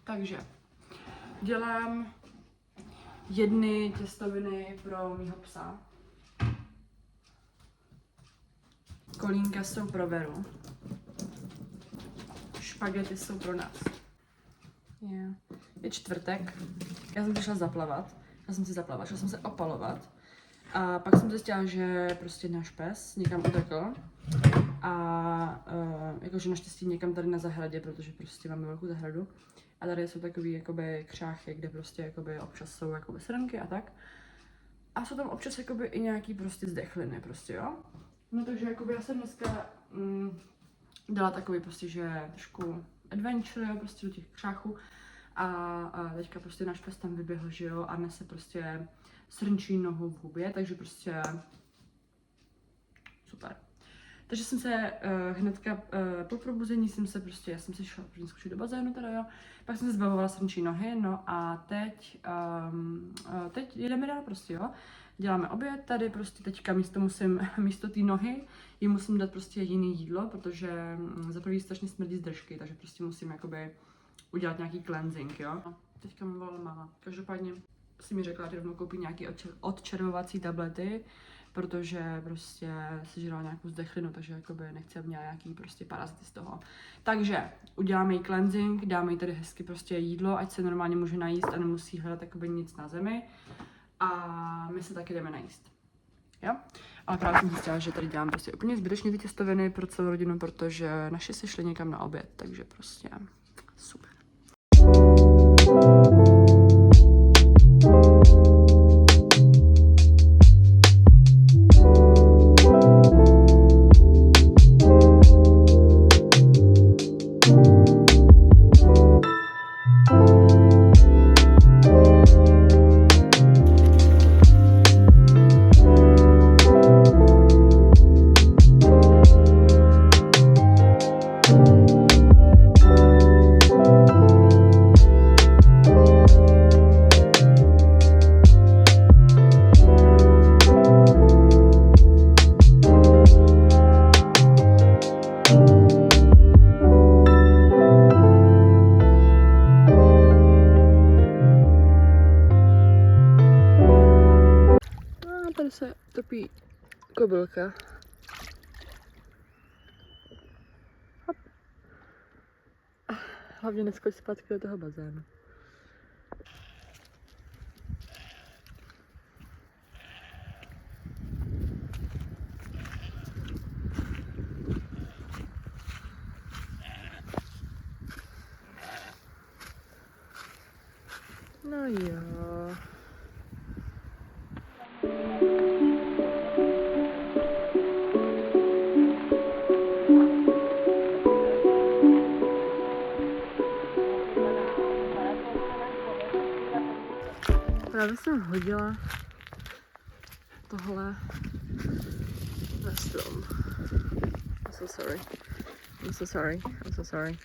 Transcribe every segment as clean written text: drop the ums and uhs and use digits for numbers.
Takže dělám jedny těstoviny pro mýho psa. Kolínka jsou pro Veru. Špagety jsou pro nás. Je čtvrtek. Já jsem šla zaplavat. Šla jsem se opalovat. A pak jsem zjistila, že prostě náš pes někam utekl. A jakože naštěstí někam tady na zahradě, protože prostě máme velkou zahradu. A tady jsou takový jakoby křáchy, kde prostě jakoby občas jsou jakoby srnky a tak. A jsou tam občas jakoby i nějaký prostě zdechliny prostě, jo. No takže jakoby já jsem dneska dala takový prostě, že trošku adventure, jo, prostě do těch křáchů. A teďka prostě náš pes tam vyběhl, že jo, a nese prostě srnčí nohu v hubě, takže prostě super. Takže jsem se hnedka po probuzení já jsem se šla skočit do bazénu teda, jo. Pak jsem se zbavovala srnčí nohy, no a teď jedeme dál prostě, jo. Děláme oběd tady prostě teďka místo té nohy jí musím dát prostě jiný jídlo, protože za prvý strašně smrdí z držky, takže prostě musím jakoby udělat nějaký cleansing, jo. Teďka mi volala máma. Každopádně si mi řekla, že rovnou koupí nějaký odčervovací tablety, protože prostě si žrala nějakou zdechlinu, takže jakoby nechci, aby měla nějaký prostě parazity z toho. Takže uděláme jí cleansing, dáme jí tady hezky prostě jídlo, ať se normálně může najíst a nemusí hledat jakoby nic na zemi. A my se taky jdeme najíst. Jo? Ale právě jsem zjistila, že tady dělám prostě úplně zbytečně ty těstoviny pro celou rodinu, protože naši se šli někam na oběd, takže prostě super. Tady se topí kobylka. Hop. Hlavně neskoč zpátky do toho bazénu. No jo. Právě jsem hodila tohle na strom. I'm so sorry. I'm so sorry. I'm so sorry.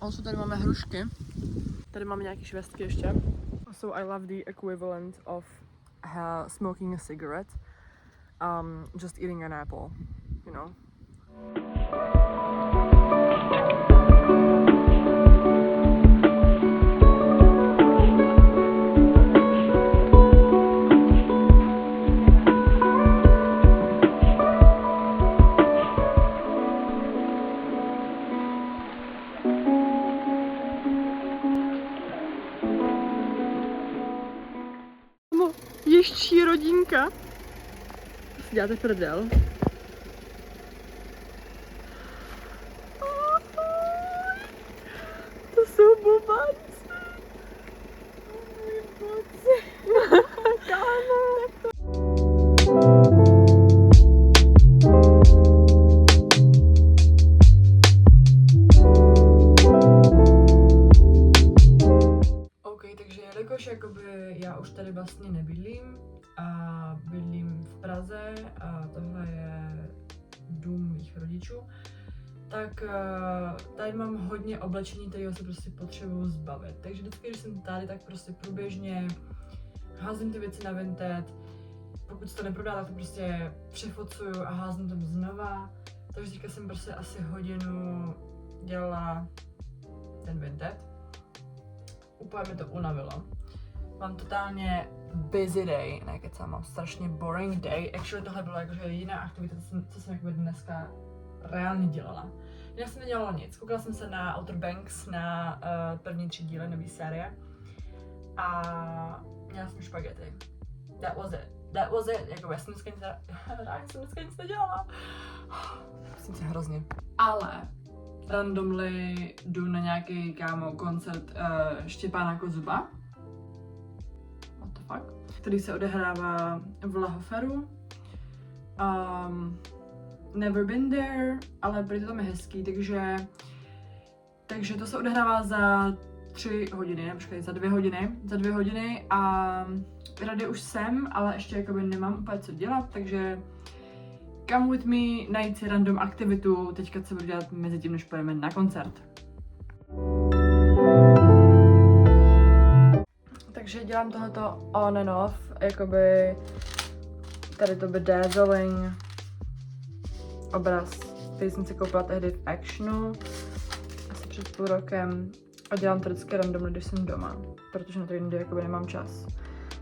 Also tady máme hrušky. Tady máme nějaké švestky ještě. So I love the equivalent of smoking a cigarette. Just eating an apple, you know. Ještí rodinka. To si děláte prdel. To jsou bobanci. Můj boci. Kámo. OK, takže jelikož jakoby já už tady vlastně nebydlím a bydlím v Praze a tohle je dům mých rodičů, tak tady mám hodně oblečení, kterého se prostě potřebuju zbavit. Takže vždycky, když jsem tady, tak prostě průběžně házím ty věci na Vinted. Pokud se to neprodá, tak to prostě přefocuju a házím tam znova. Takže teďka jsem prostě asi hodinu dělala ten Vinted. Úplně mi to unavilo. Mám totálně busy day, ne kecám, mám strašně boring day. Actually tohle bylo jakože jediná aktivita, co jsem jakoby dneska reálně dělala. Já jsem nedělala nic, koukala jsem se na Outer Banks, na první 3 díly nové série a měla jsem špagety. That was it, jako já jsem dneska nic nedělala. Musím se hrozně. Ale randomly jdu na nějaký koncert Štěpána Kozuba. What the fuck? Který se odehrává v Lahoferu. Never been there, ale prý to tam je hezký, takže to se odehrává za 3 hodiny, ne, počkej, za 2 hodiny a rady už jsem, ale ještě jakoby nemám úplně co dělat, takže come with me, najít si random aktivitu, teďka co budu dělat mezi tím, než pojeme na koncert. Takže dělám tohoto on and off, jakoby tady to bedazzling obraz, který jsem si koupila tehdy v Actionu, asi před půl rokem a dělám to vždycky randomně, když jsem doma, protože na to jindy jakoby nemám čas.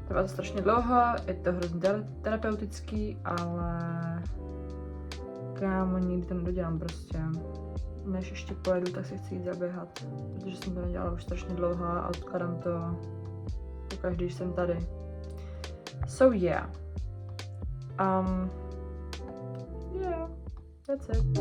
Trvá to strašně dlouho, je to hrozně terapeutický, ale kámo, nikdy to nedodělám prostě. Než ještě pojedu, tak si chci jít zaběhat, protože jsem to nedělala už strašně dlouho a odkladám to pokaždé, když jsem tady. So yeah. Yeah, that's it.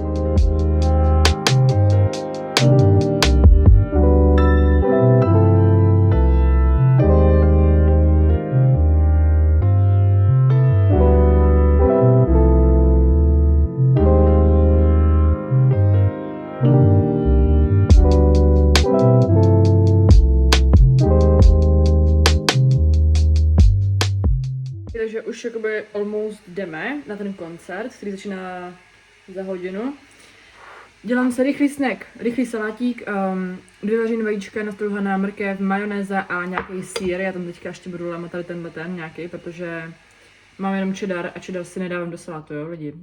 Takže už jakoby almost jdeme na ten koncert, který začíná za hodinu. Dělám se rychlý snack, rychlý salátík, 2 vařené vajíčka, nastrouhaná mrkev, majonéza a nějaký sýr. Já tam teďka ještě budu lámat tady ten nějaký, protože mám jenom cheddar a cheddar si nedávám do salátu, jo lidi.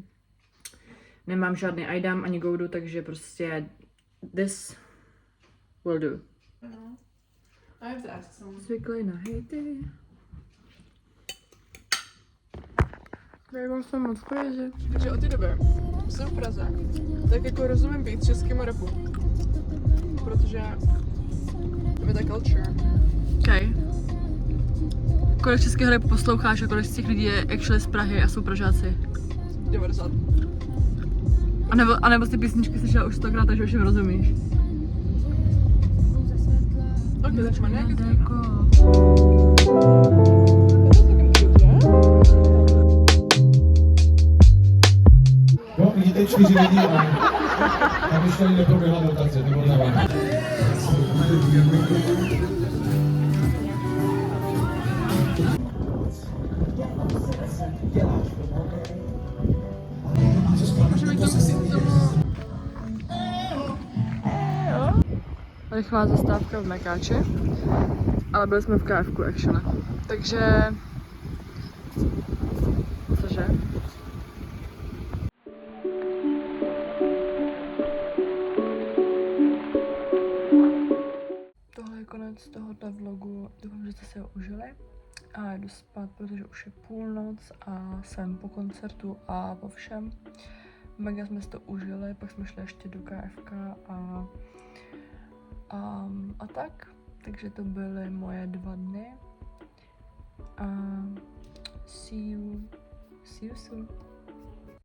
Nemám žádný ajdam ani goudu, takže prostě this will do. I have to ask someone. Zvyklý na hejty. Já vám jsem moc crazy. Takže od té doby jsem v Praze, tak jako rozumím být českému rapu. Protože je ta culture. Okay. Kolik českého rapu posloucháš a kolik z těch lidí je actually z Prahy a jsou Pražáci? 90. A nebo ty písničky slyšela už 100krát, takže už jim rozumíš. Ok, takže má nějaké No, vidíte 4 lidi a už tady neproběhla votace, to bylo nevím. Můžeme k tomu si Rychlá zastávka v Mekáči, ale byli jsme v KFku actually. Takže... Cože? Tohle je konec tohoto vlogu, doufám, že jste si ho užili a jdu spát, protože už je půlnoc a jsem po koncertu a po všem. Mega jsme si to užili, pak jsme šli ještě do KFK a tak. Takže to byly moje 2 dny a see you soon.